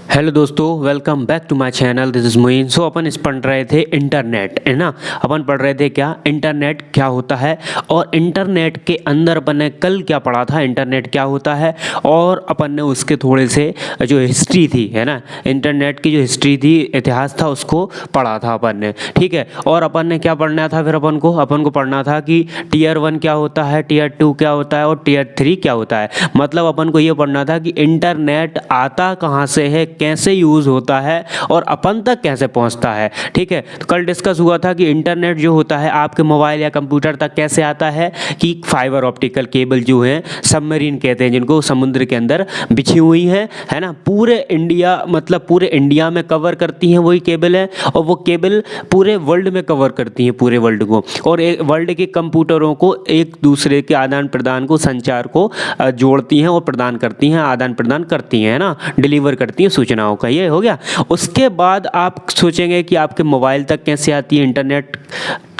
Hello दोस्तों, welcome back to my channel. This is Moin. So अपन इस पढ़ रहे थे इंटरनेट, है ना। अपन पढ़ रहे थे क्या इंटरनेट क्या होता है, और इंटरनेट के अंदर अपन ने कल क्या पढ़ा था, इंटरनेट क्या होता है। और अपन ने उसके थोड़े से जो हिस्ट्री थी, है ना, इंटरनेट की जो हिस्ट्री थी, इतिहास था, उसको पढ़ा था अपन ने। ठीक है। और अपन ने क्या पढ़ना था फिर अपन को पढ़ना था कि टीयर 1 क्या होता है, टीयर 2 क्या होता है और टीयर 3 क्या होता है। मतलब अपन को ये पढ़ना था कि इंटरनेट आता कहाँ से है, कैसे यूज़ होता है और अपन तक कैसे पहुंचता है। ठीक है। तो कल डिस्कस हुआ था कि इंटरनेट जो होता है आपके मोबाइल या कंप्यूटर तक कैसे आता है, कि फाइबर ऑप्टिकल केबल जो है, सबमरीन कहते हैं जिनको, समुद्र के अंदर बिछी हुई है ना। पूरे इंडिया, मतलब पूरे इंडिया में कवर करती हैं वही केबल है, और वो केबल पूरे वर्ल्ड में कवर करती हैं, पूरे वर्ल्ड को, और वर्ल्ड के कंप्यूटरों को एक दूसरे के आदान प्रदान को, संचार को जोड़ती हैं और प्रदान करती हैं, आदान प्रदान करती हैं, है ना, डिलीवर करती हैं सूचनाओं का। ये हो गया। उसके बाद आप सोचेंगे कि आपके मोबाइल तक कैसे आती है इंटरनेट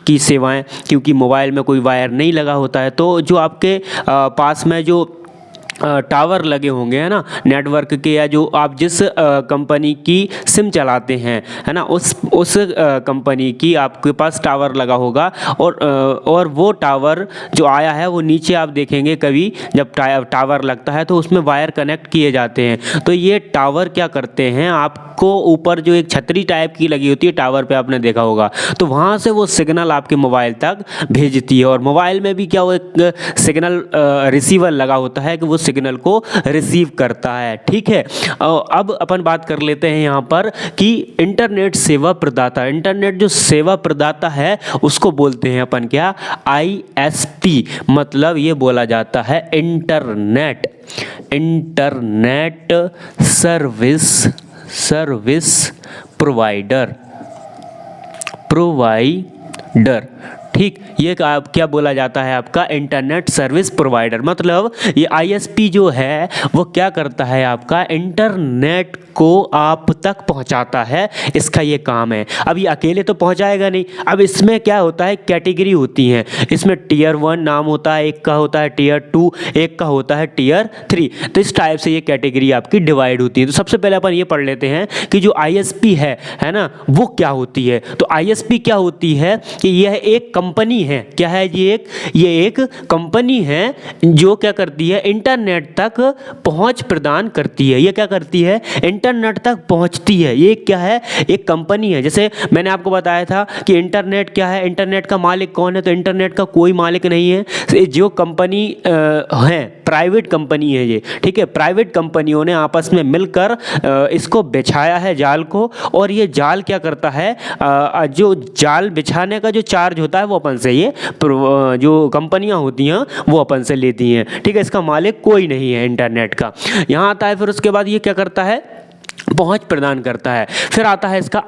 की सेवाएं, क्योंकि मोबाइल में कोई वायर नहीं लगा होता है। तो जो आपके पास में जो टावर लगे होंगे, है ना, नेटवर्क के, या जो आप जिस कंपनी की सिम चलाते हैं, है ना, उस कंपनी की आपके पास टावर लगा होगा, और वो टावर जो आया है वो नीचे आप देखेंगे कभी जब टावर लगता है तो उसमें वायर कनेक्ट किए जाते हैं। तो ये टावर क्या करते हैं, आपको ऊपर जो एक छतरी टाइप की लगी होती है टावर पे, आपने देखा होगा, तो वहाँ से वो सिग्नल आपके मोबाइल तक भेजती है। और मोबाइल में भी क्या, वो एक सिग्नल रिसीवर लगा होता है कि वो सिग्नल को रिसीव करता है। ठीक है। अब अपन बात कर लेते हैं यहाँ पर कि इंटरनेट सेवा प्रदाता, इंटरनेट जो सेवा प्रदाता है उसको बोलते हैं अपन क्या, आईएसपी। मतलब ये बोला जाता है इंटरनेट सर्विस प्रोवाइडर। ठीक, ये क्या बोला जाता है आपका, इंटरनेट सर्विस प्रोवाइडर। मतलब ये आईएसपी जो है वो क्या करता है, आपका इंटरनेट को आप तक पहुंचाता है, इसका ये काम है। अब ये अकेले तो पहुंचाएगा नहीं, अब इसमें क्या होता है, कैटेगरी होती हैं। इसमें टीयर 1 नाम होता है, एक का होता है टीयर 2, एक का होता है टीयर 3। तो इस टाइप से ये कैटेगरी आपकी डिवाइड होती है। तो सबसे पहले अपन ये पढ़ लेते हैं कि जो आईएसपी है ना, वो क्या होती है। तो आईएसपी क्या होती है कि यह एक कंपनी है। क्या है ये एक कंपनी है जो क्या करती है, इंटरनेट तक पहुंच प्रदान करती है। ये क्या करती है, इंटरनेट तक पहुंचती है। ये क्या है, एक कंपनी है। जैसे मैंने आपको बताया था कि इंटरनेट क्या है, इंटरनेट का मालिक कौन है, तो इंटरनेट का कोई मालिक नहीं है। जो कंपनी है, प्राइवेट कंपनी है ये। ठीक है। प्राइवेट कंपनियों ने आपस में मिलकर इसको बिछाया है जाल को, और ये जाल क्या करता है, जो जाल बिछाने का जो चार्ज होता है वो अपन से, ये जो कंपनियां होती हैं वो अपन से लेती हैं। ठीक है। इसका मालिक कोई नहीं है इंटरनेट का। यहाँ आता है, फिर उसके बाद ये क्या करता है, पहुंच प्रदान करता है। फिर आता है इसका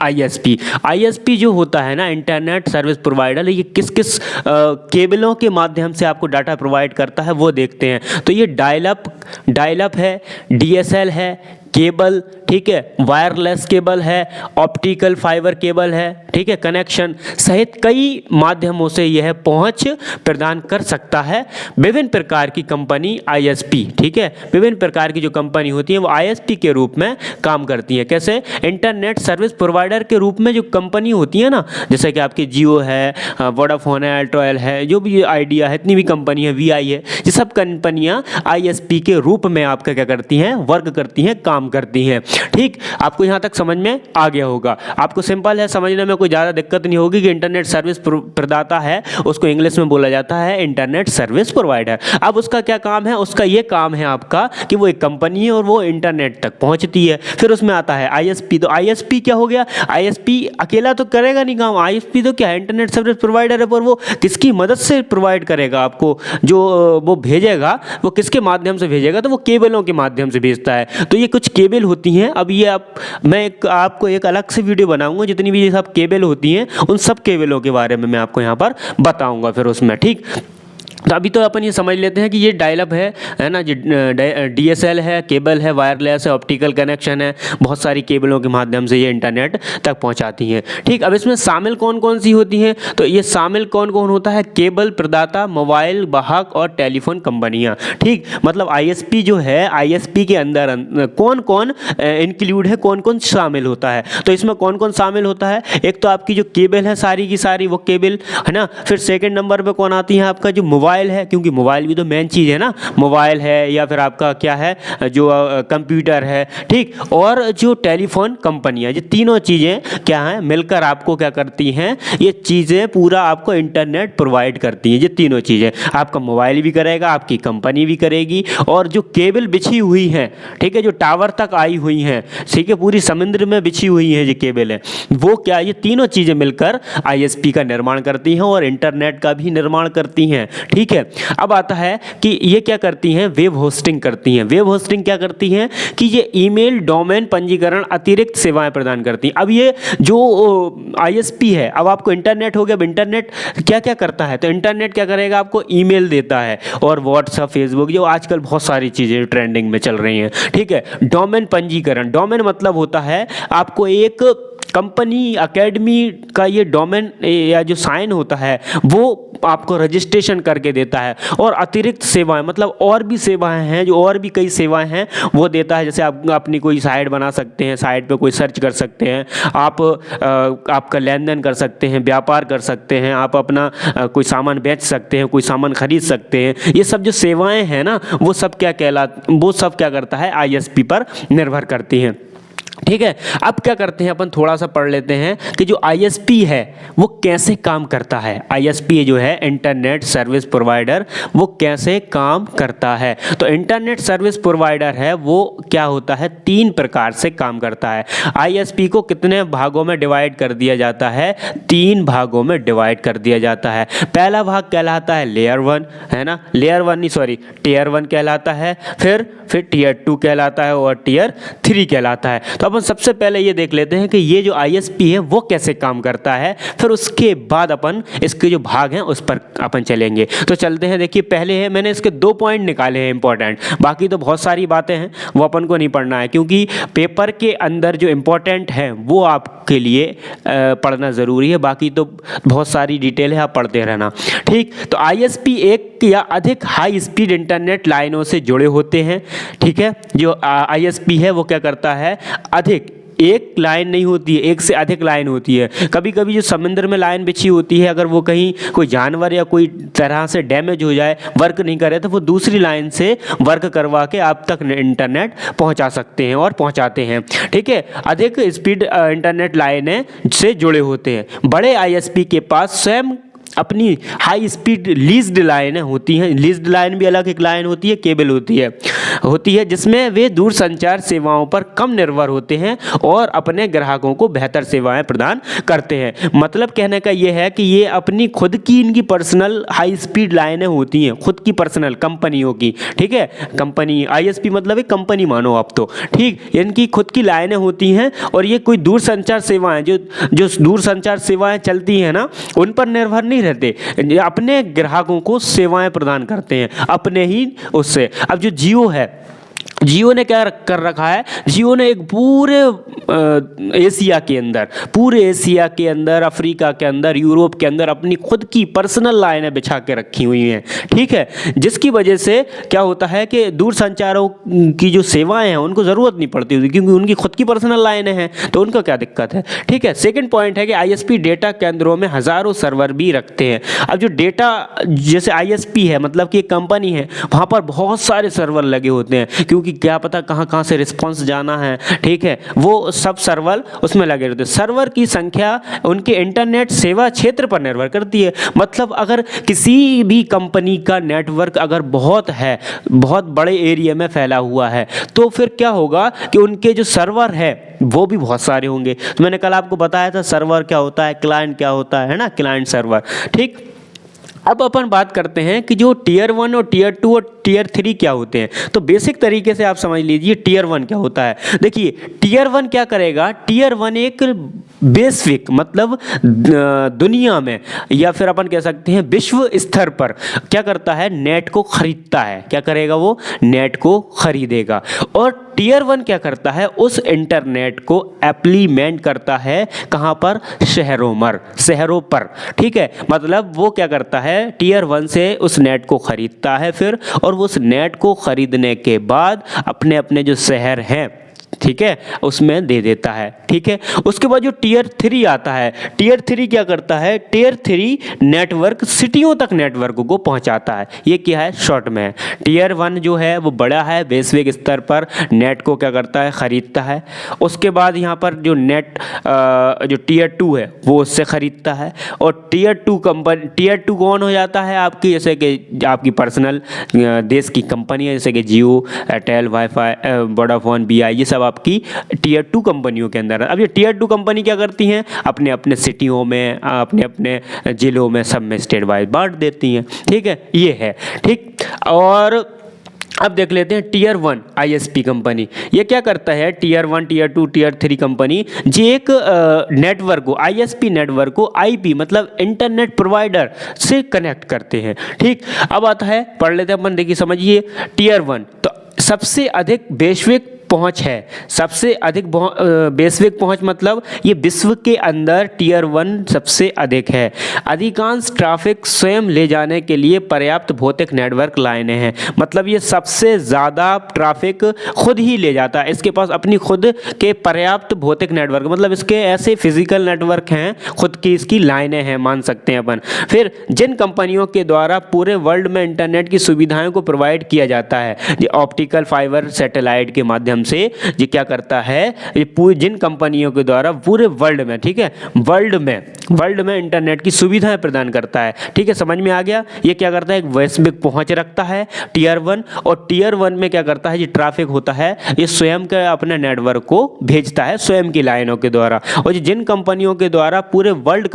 आईएसपी जो होता है ना, इंटरनेट सर्विस प्रोवाइडर, ये किस किस केबलों के माध्यम से आपको डाटा प्रोवाइड करता है वो देखते हैं। तो ये डायल अप है, डीएसएल है, केबल, ठीक है, वायरलेस केबल है, ऑप्टिकल फाइबर केबल है, ठीक है, कनेक्शन सहित कई माध्यमों से यह पहुंच प्रदान कर सकता है। विभिन्न प्रकार की कंपनी आईएसपी, ठीक है, विभिन्न प्रकार की जो कंपनी होती है वो आईएसपी के रूप में काम करती है। कैसे, इंटरनेट सर्विस प्रोवाइडर के रूप में जो कंपनी होती है ना, जैसे कि आपकी जियो है, वोडाफोन है, एयरटेल है, जो भी आइडिया है, इतनी भी कंपनी है, वीआई है, ये सब कंपनियां आईएसपी के रूप में आपका क्या करती हैं, वर्क करती हैं, काम करती हैं। ठीक, आपको यहां तक समझ में आ गया होगा। आपको सिंपल है, समझने में कोई ज़्यादा दिक्कत नहीं होगी कि इंटरनेट सर्विस प्रदाता है, उसको इंग्लिश में बोला जाता है इंटरनेट सर्विस प्रोवाइडर। अब उसका क्या काम है, उसका ये काम है आपका कि वो एक कंपनी है और वो इंटरनेट तक पहुंचती है। फिर उसमें आता है आईएसपी। तो आईएसपी क्या हो गया, आईएसपी अकेला तो करेगा नहीं काम। आईएसपी तो क्या है, इंटरनेट सर्विस प्रोवाइडर है, पर वो किसकी मदद से प्रोवाइड करेगा आपको, जो वो भेजेगा वो किसके माध्यम से भेजेगा, तो वो केबलों के माध्यम से भेजता है। तो ये कुछ केबल होती हैं। अब ये मैं आपको एक अलग से वीडियो बनाऊंगा, जितनी भी ये सब केबल होती हैं उन सब केबलों के बारे में मैं आपको यहाँ पर बताऊंगा फिर उसमें। ठीक, तो अभी तो अपन ये समझ लेते हैं कि ये डायलअप है ना, DSL है, केबल है, वायरलेस है, ऑप्टिकल कनेक्शन है, बहुत सारी केबलों के माध्यम से ये इंटरनेट तक पहुंचाती हैं। ठीक, अब इसमें शामिल कौन कौन सी होती हैं, तो ये शामिल कौन कौन होता है, केबल प्रदाता, मोबाइल वाहक और टेलीफोन कंपनियां। ठीक, मतलब ISP जो है, ISP के अंदर कौन कौन इंक्लूड है, कौन कौन शामिल होता है। तो इसमें कौन कौन शामिल होता है, एक तो आपकी जो केबल है सारी की सारी वो केबल है ना, फिर सेकेंड नंबर पर कौन आती है, आपका जो मोबाइल है, क्योंकि मोबाइल भी तो मेन चीज़ है ना, मोबाइल है या फिर आपका क्या है जो कंप्यूटर है। ठीक, और जो टेलीफोन कंपनियां, ये तीनों चीज़ें क्या हैं, मिलकर आपको क्या करती हैं, ये चीज़ें पूरा आपको इंटरनेट प्रोवाइड करती हैं। ये तीनों चीज़ें आपका मोबाइल भी करेगा, आपकी कंपनी भी करेगी, और जो केबल बिछी हुई है, ठीक है, जो टावर तक आई हुई हैं, ठीक है, पूरी समुद्र में बिछी हुई है ये केबल है, वो क्या, ये तीनों चीज़ें मिलकर ISP का निर्माण करती हैं और इंटरनेट का भी निर्माण करती हैं। ठीक है, अब आता है कि ये क्या करती हैं, वेब होस्टिंग करती हैं। वेब होस्टिंग क्या करती हैं कि ये ईमेल डोमेन पंजीकरण अतिरिक्त सेवाएं प्रदान करती हैं। अब ये जो ISP है, अब आपको इंटरनेट हो गया, अब इंटरनेट क्या क्या करता है, तो इंटरनेट क्या करेगा, आपको ईमेल देता है और व्हाट्सएप, फेसबुक, जो आजकल बहुत सारी चीज़ें ट्रेंडिंग में चल रही हैं। ठीक है, डोमेन पंजीकरण, डोमेन मतलब होता है आपको एक कंपनी, अकेडमी का ये डोमेन या जो साइन होता है वो आपको रजिस्ट्रेशन करके देता है, और अतिरिक्त सेवाएं मतलब और भी सेवाएं हैं, जो और भी कई सेवाएं हैं वो देता है। जैसे आप अपनी कोई साइट बना सकते हैं, साइट पे कोई सर्च कर सकते हैं आप, आपका लेन देन कर सकते हैं, व्यापार कर सकते हैं, आप अपना कोई सामान बेच सकते हैं, कोई सामान खरीद सकते हैं। ये सब जो सेवाएं हैं ना, वो सब क्या करता है, ISP पर निर्भर करती हैं। ठीक है, अब क्या करते हैं अपन, थोड़ा सा पढ़ लेते हैं कि जो ISP है वो कैसे काम करता है। ISP जो है, इंटरनेट सर्विस प्रोवाइडर, वो कैसे काम करता है। तो इंटरनेट सर्विस प्रोवाइडर है वो क्या होता है, 3 प्रकार से काम करता है। ISP को कितने भागों में डिवाइड कर दिया जाता है, 3 भागों में डिवाइड कर दिया जाता है। पहला भाग कहलाता है लेयर 1, है ना, टियर 1 कहलाता है, फिर टियर 2 कहलाता है और टियर 3 कहलाता है। तो अपन सबसे पहले ये देख लेते हैं कि ये जो ISP है वो कैसे काम करता है, फिर उसके बाद अपन इसके जो भाग हैं उस पर अपन चलेंगे। तो चलते हैं, देखिए पहले है, मैंने इसके 2 पॉइंट निकाले हैं इंपॉर्टेंट, बाकी तो बहुत सारी बातें हैं वो अपन को नहीं पढ़ना है, क्योंकि पेपर के अंदर जो इंपॉर्टेंट है वो आपके लिए पढ़ना ज़रूरी है, बाकी तो बहुत सारी डिटेल है, आप पढ़ते रहना। ठीक, तो ISP एक या अधिक हाई स्पीड इंटरनेट लाइनों से जुड़े होते हैं। ठीक है, जो ISP है वो क्या करता है, अधिक, एक लाइन नहीं होती है, एक से अधिक लाइन होती है। कभी कभी जो समुद्र में लाइन बिछी होती है, अगर वो कहीं कोई जानवर या कोई तरह से डैमेज हो जाए, वर्क नहीं करे, तो वो दूसरी लाइन से वर्क करवा के आप तक इंटरनेट पहुंचा सकते हैं और पहुंचाते हैं। ठीक है, अधिक स्पीड इंटरनेट लाइनें से जुड़े होते हैं। बड़े ISP के पास स्वयं अपनी हाई स्पीड लीज्ड लाइनें होती हैं। लीज्ड लाइन भी अलग एक लाइन होती है, केबल होती है जिसमें वे दूरसंचार सेवाओं पर कम निर्भर होते हैं और अपने ग्राहकों को बेहतर सेवाएं प्रदान करते हैं। मतलब कहने का ये है कि ये अपनी खुद की इनकी पर्सनल हाई स्पीड लाइनें होती हैं, खुद की पर्सनल कंपनियों की। ठीक है, कंपनी ISP मतलब एक कंपनी मानो आप तो। ठीक, इनकी खुद की लाइनें होती हैं और ये कोई दूरसंचार सेवाएं जो दूरसंचार सेवाएं चलती हैं ना, उन पर निर्भर नहीं रहते, अपने ग्राहकों को सेवाएं प्रदान करते हैं अपने ही उससे। अब जो जियो है, जियो ने क्या कर रखा है, जियो ने एक पूरे एशिया के अंदर, अफ्रीका के अंदर, यूरोप के अंदर अपनी खुद की पर्सनल लाइनें बिछा के रखी हुई हैं। ठीक है, जिसकी वजह से क्या होता है कि दूरसंचारों की जो सेवाएं हैं उनको ज़रूरत नहीं पड़ती होती, क्योंकि उनकी खुद की पर्सनल लाइनें हैं, तो उनको क्या दिक्कत है। ठीक है, सेकंड पॉइंट है कि ISP डेटा केंद्रों में हज़ारों सर्वर भी रखते हैं। अब जो डेटा, जैसे ISP है मतलब कि एक कंपनी है, वहाँ पर बहुत सारे सर्वर लगे होते हैं, क्योंकि क्या पता कहाँ से रिस्पॉन्स जाना है। ठीक है, वो सब सर्वर उसमें लगे रहते हैं। सर्वर की संख्या उनके इंटरनेट सेवा क्षेत्र पर निर्भर करती है। मतलब अगर किसी भी कंपनी का नेटवर्क अगर बहुत है, बहुत बड़े एरिया में फैला हुआ है, तो फिर क्या होगा कि उनके जो सर्वर है वो भी बहुत सारे होंगे। तो मैंने कल आपको बताया था सर्वर क्या होता है, क्लाइंट क्या होता है ना, क्लाइंट सर्वर। ठीक, अब अपन बात करते हैं कि जो टियर 1 और टियर 2 और टियर 3 क्या होते हैं। तो बेसिक तरीके से आप समझ लीजिए टियर 1 क्या होता है। देखिए टियर 1 क्या करेगा, टियर 1 एक वैश्विक मतलब दुनिया में, या फिर अपन कह सकते हैं विश्व स्तर पर क्या करता है, नेट को खरीदता है। क्या करेगा वो, नेट को खरीदेगा। और टियर 1 क्या करता है, उस इंटरनेट को एप्लीमेंट करता है कहाँ पर, शहरों पर। ठीक है, मतलब वो क्या करता है, टियर 1 से उस नेट को खरीदता है फिर, और उस नेट को खरीदने के बाद अपने अपने जो शहर हैं, ठीक है, उसमें दे देता है। ठीक है, उसके बाद जो टियर 3 आता है, टियर 3 क्या करता है, टियर 3 नेटवर्क सिटियों तक नेटवर्क को पहुंचाता है। ये क्या है, शॉर्ट में है। टियर 1 जो है वो बड़ा है, वैश्विक स्तर पर नेट को क्या करता है, खरीदता है। उसके बाद यहाँ पर जो नेट जो टियर 2 है वो उससे खरीदता है। और टियर 2 कौन हो जाता है आपकी, जैसे कि आपकी पर्सनल देश की कंपनी है, जैसे कि जियो, एयरटेल, वाईफाई, वोडाफोन, BI, ये सब आपकी टियर 2 कंपनियों के अंदर। अब ये टियर 2 कंपनी क्या करती हैं, अपने अपने सिटियों में, अपने अपने जिलों में, सब में स्टेट वाइज बांट देती हैं। ठीक है, ये है। ठीक, और अब देख लेते हैं टियर 1 ISP कंपनी। ये क्या करता है, टियर 1, टियर 2, टियर 3 कंपनी जी एक नेटवर्क को, ISP नेटवर्क को IP मतलब इंटरनेट प्रोवाइडर से कनेक्ट करते हैं। ठीक, अब आता है, पढ़ लेते हैं अपन, देखिए समझिए। टियर 1 तो सबसे अधिक वैश्विक पहुंच है, सबसे अधिक वैश्विक पहुंच मतलब ये विश्व के अंदर टियर 1 सबसे अधिक है। अधिकांश ट्रैफिक स्वयं ले जाने के लिए पर्याप्त भौतिक नेटवर्क लाइनें हैं, मतलब ये सबसे ज़्यादा ट्रैफिक खुद ही ले जाता है। इसके पास अपनी खुद के पर्याप्त भौतिक नेटवर्क, मतलब इसके ऐसे फिजिकल नेटवर्क हैं, खुद की इसकी लाइनें हैं, मान सकते हैं अपन। फिर जिन कंपनियों के द्वारा पूरे वर्ल्ड में इंटरनेट की सुविधाओं को प्रोवाइड किया जाता है, ये ऑप्टिकल फाइबर सैटेलाइट के माध्यम से ये क्या करता है, ये जिन कंपनियों के द्वारा पूरे वर्ल्ड में, ठीक है, वर्ल्ड में इंटरनेट की सुविधाएं प्रदान करता है। ठीक है, समझ में आ गया। ये क्या करता है, एक वैश्विक पहुंच रखता है टियर 1, और टियर 1 में क्या करता है, ये ट्रैफिक होता है, ये स्वयं के अपने नेटवर्क को भेजता है स्वयं की लाइनों के द्वारा। और जिन कंपनियों के द्वारा पूरे वर्ल्ड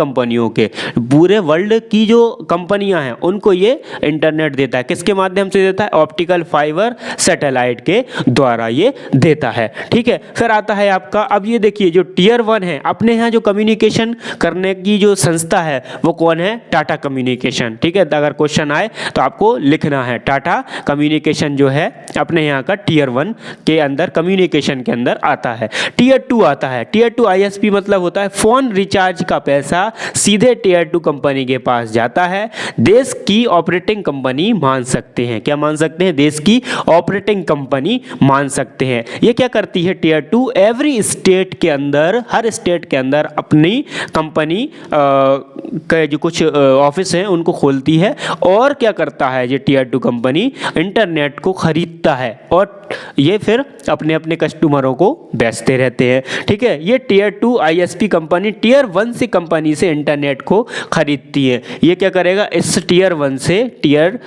की जो कंपनियां हैं उनको ये इंटरनेट देता है, किसके माध्यम से देता है, ऑप्टिकल फाइबर सैटेलाइट के द्वारा ये देता है। ठीक है, फिर आता है आपका, अब ये देखिए जो टियर 1 है, अपने यहाँ जो कम्युनिकेशन करने की जो संस्था है वो कौन है, टाटा कम्युनिकेशन। ठीक है, अगर क्वेश्चन आए तो आपको लिखना है, टाटा कम्युनिकेशन जो है अपने यहाँ का टियर 1 के अंदर, कम्युनिकेशन के अंदर आता है। टियर 2 आता है, टियर 2 ISP मतलब होता है फोन रिचार्ज का पैसा सीधे टियर 2 कंपनी के पास जाता है। देश की ऑपरेटिंग कंपनी मान सकते हैं, क्या मान सकते हैं, देश की ऑपरेटिंग कंपनी मान सकते हैं। ये क्या करती है, टियर 2 एवरी स्टेट के अंदर, हर स्टेट के अंदर अपनी कंपनी के जो कुछ ऑफिस हैं उनको खोलती है, और क्या करता है ये टियर 2 कंपनी, इंटरनेट को खरीदता है और ये फिर अपने अपने कस्टमरों को बेचते रहते हैं। ठीक है, ये टियर 2 ISP कंपनी टियर 1 से कंपनी से इंटरनेट को खरीदती है। ये क्या करेगा, इस टियर 1 से टियर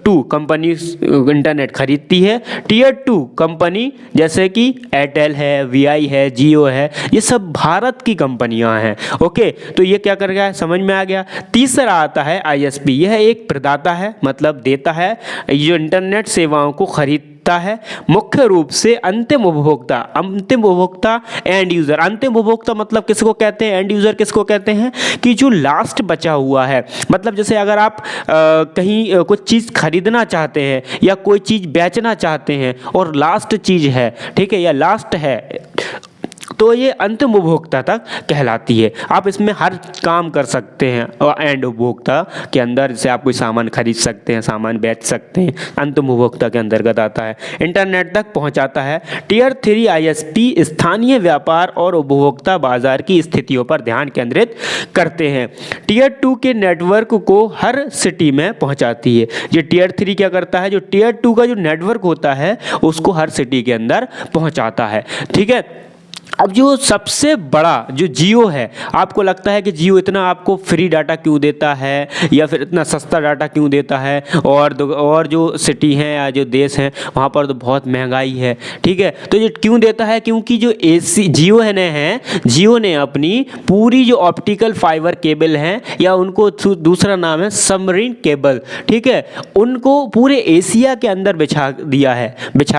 2 कंपनी इंटरनेट खरीदती है। टियर 2 कंपनी जैसे कि एयरटेल है, VI है, जियो है, ये सब भारत की कंपनियां हैं। ओके, तो ये क्या कर गया, समझ में आ गया। तीसरा आता है ISP, यह एक प्रदाता है, मतलब देता है, जो इंटरनेट सेवाओं को खरीदता है, मुख्य रूप से अंतिम उपभोक्ता एंड यूजर। अंतिम उपभोक्ता मतलब किसको कहते हैं, एंड यूजर किसको कहते हैं, कि जो लास्ट बचा हुआ है। मतलब जैसे अगर आप कहीं कुछ चीज़ खरीदना चाहते हैं या कोई चीज़ बेचना चाहते हैं और लास्ट चीज़ है, ठीक है, या लास्ट है, तो ये अंतिम उपभोक्ता तक कहलाती है। आप इसमें हर काम कर सकते हैं, और एंड उपभोक्ता के अंदर जैसे आप कोई सामान खरीद सकते हैं, सामान बेच सकते हैं, अंतिम उपभोक्ता के अंतर्गत आता है। इंटरनेट तक पहुंचाता है। टियर 3 ISP स्थानीय व्यापार और उपभोक्ता बाजार की स्थितियों पर ध्यान केंद्रित करते हैं। टियर 2 के नेटवर्क को हर सिटी में पहुंचाती है। ये टियर 3 क्या करता है, जो टियर 2 का जो नेटवर्क होता है उसको हर सिटी के अंदर पहुंचाता है। ठीक है, अब जो सबसे बड़ा जो जियो है, आपको लगता है कि जियो इतना आपको फ्री डाटा क्यों देता है, या फिर इतना सस्ता डाटा क्यों देता है, और जो सिटी हैं या जो देश हैं वहाँ पर तो बहुत महंगाई है। ठीक है, तो ये क्यों देता है, क्योंकि जो जियो ने अपनी पूरी जो ऑप्टिकल फाइबर केबल हैं, या उनको दूसरा नाम है सबमरीन केबल, ठीक है, उनको पूरे एशिया के अंदर बिछा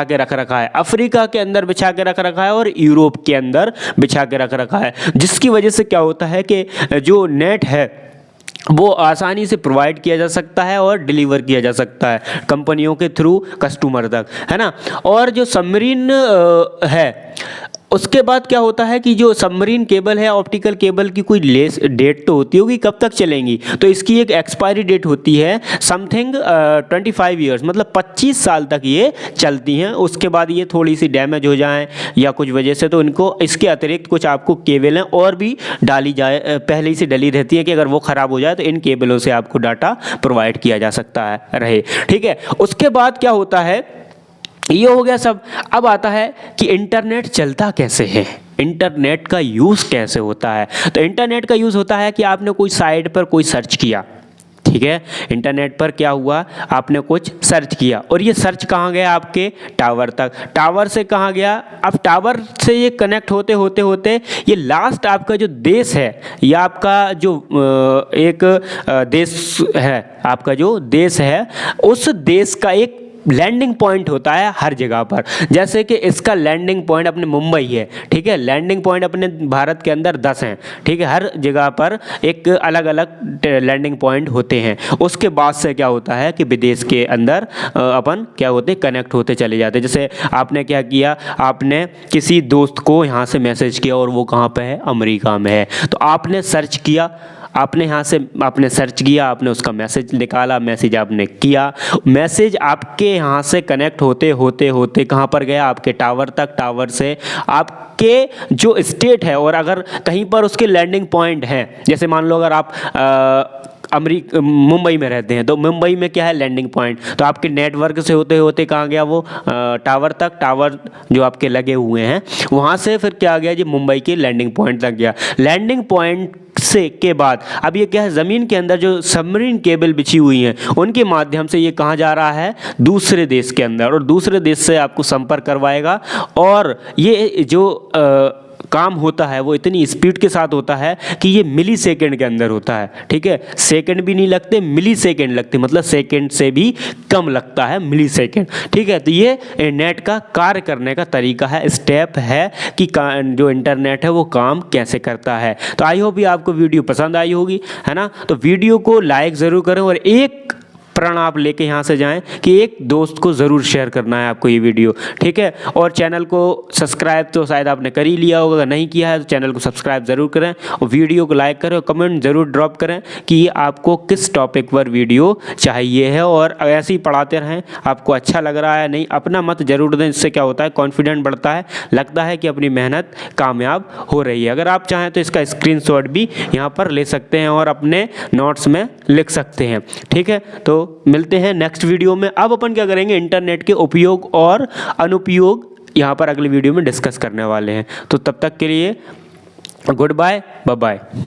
के रख रखा है, अफ्रीका के अंदर बिछा के रख रखा है, और यूरोप के अंदर बिछा के रख रखा है, जिसकी वजह से क्या होता है कि जो नेट है वो आसानी से प्रोवाइड किया जा सकता है और डिलीवर किया जा सकता है कंपनियों के थ्रू कस्टमर तक, है ना। और जो सबमरीन है उसके बाद क्या होता है कि जो सबमरीन केबल है, ऑप्टिकल केबल की कोई लेस डेट तो होती होगी कब तक चलेंगी, तो इसकी एक एक्सपायरी डेट होती है समथिंग 25 ईयर्स, मतलब 25 साल तक ये चलती हैं। उसके बाद ये थोड़ी सी डैमेज हो जाएं या कुछ वजह से, तो इनको इसके अतिरिक्त कुछ आपको केबलें और भी डाली जाए, पहले ही से डली रहती है कि अगर वो ख़राब हो जाए तो इन केबलों से आपको डाटा प्रोवाइड किया जा सकता है रहे, ठीक है। उसके बाद क्या होता है, ये हो गया सब। अब आता है कि इंटरनेट चलता कैसे है, इंटरनेट का यूज़ कैसे होता है। तो इंटरनेट का यूज़ होता है कि आपने कोई साइट पर कोई सर्च किया, ठीक है, इंटरनेट पर क्या हुआ, आपने कुछ सर्च किया और ये सर्च कहाँ गया, आपके टावर तक, टावर से कहाँ गया, अब टावर से ये कनेक्ट होते होते होते ये लास्ट आपका जो देश है या आपका जो एक देश है, आपका जो देश है उस देश का एक लैंडिंग पॉइंट होता है हर जगह पर। जैसे कि इसका लैंडिंग पॉइंट अपने मुंबई है, ठीक है, लैंडिंग पॉइंट अपने भारत के अंदर 10 हैं, ठीक है, हर जगह पर एक अलग अलग लैंडिंग पॉइंट होते हैं। उसके बाद से क्या होता है कि विदेश के अंदर अपन क्या होते कनेक्ट होते चले जाते। जैसे आपने क्या किया, आपने किसी दोस्त को यहाँ से मैसेज किया और वो कहाँ पे है, अमेरिका में है, तो आपने सर्च किया, आपने यहाँ से आपने सर्च किया, आपने उसका मैसेज निकाला, मैसेज आपने किया, मैसेज आपके यहाँ से कनेक्ट होते होते होते कहाँ पर गया, आपके टावर तक, टावर से आपके जो स्टेट है, और अगर कहीं पर उसके लैंडिंग पॉइंट हैं, जैसे मान लो अगर आप मुंबई में रहते हैं तो मुंबई में क्या है लैंडिंग पॉइंट, तो आपके नेटवर्क से होते होते कहाँ गया वो टावर तक, टावर जो आपके लगे हुए हैं वहाँ से फिर क्या गया जी मुंबई के लैंडिंग पॉइंट तक गया। लैंडिंग पॉइंट से के बाद अब ये क्या है, ज़मीन के अंदर जो सबमरीन केबल बिछी हुई हैं उनके माध्यम से ये कहाँ जा रहा है, दूसरे देश के अंदर, और दूसरे देश से आपको संपर्क करवाएगा। और ये जो काम होता है वो इतनी स्पीड के साथ होता है कि ये मिली सेकेंड के अंदर होता है, ठीक है, सेकंड भी नहीं लगते, मिली सेकेंड लगते, मतलब सेकेंड से भी कम लगता है, मिली सेकेंड, ठीक है। तो ये नेट का कार्य करने का तरीका है, स्टेप है कि जो इंटरनेट है वो काम कैसे करता है। तो आई होप ये आपको वीडियो पसंद आई होगी, है ना। तो वीडियो को लाइक ज़रूर करें और एक प्रण आप लेके यहाँ से जाएं कि एक दोस्त को ज़रूर शेयर करना है आपको ये वीडियो, ठीक है। और चैनल को सब्सक्राइब तो शायद आपने कर ही लिया होगा, अगर नहीं किया है तो चैनल को सब्सक्राइब ज़रूर करें और वीडियो को लाइक करें और कमेंट ज़रूर ड्रॉप करें कि ये आपको किस टॉपिक पर वीडियो चाहिए है, और ऐसे ही पढ़ाते रहें। आपको अच्छा लग रहा है नहीं, अपना मत ज़रूर दें, इससे क्या होता है कॉन्फिडेंट बढ़ता है, लगता है कि अपनी मेहनत कामयाब हो रही है। अगर आप चाहें तो इसका स्क्रीनशॉट भी यहाँ पर ले सकते हैं और अपने नोट्स में लिख सकते हैं, ठीक है। तो मिलते हैं नेक्स्ट वीडियो में। अब अपन क्या करेंगे, इंटरनेट के उपयोग और अनुपयोग यहाँ पर अगली वीडियो में डिस्कस करने वाले हैं। तो तब तक के लिए गुड बाय, बाय बाय।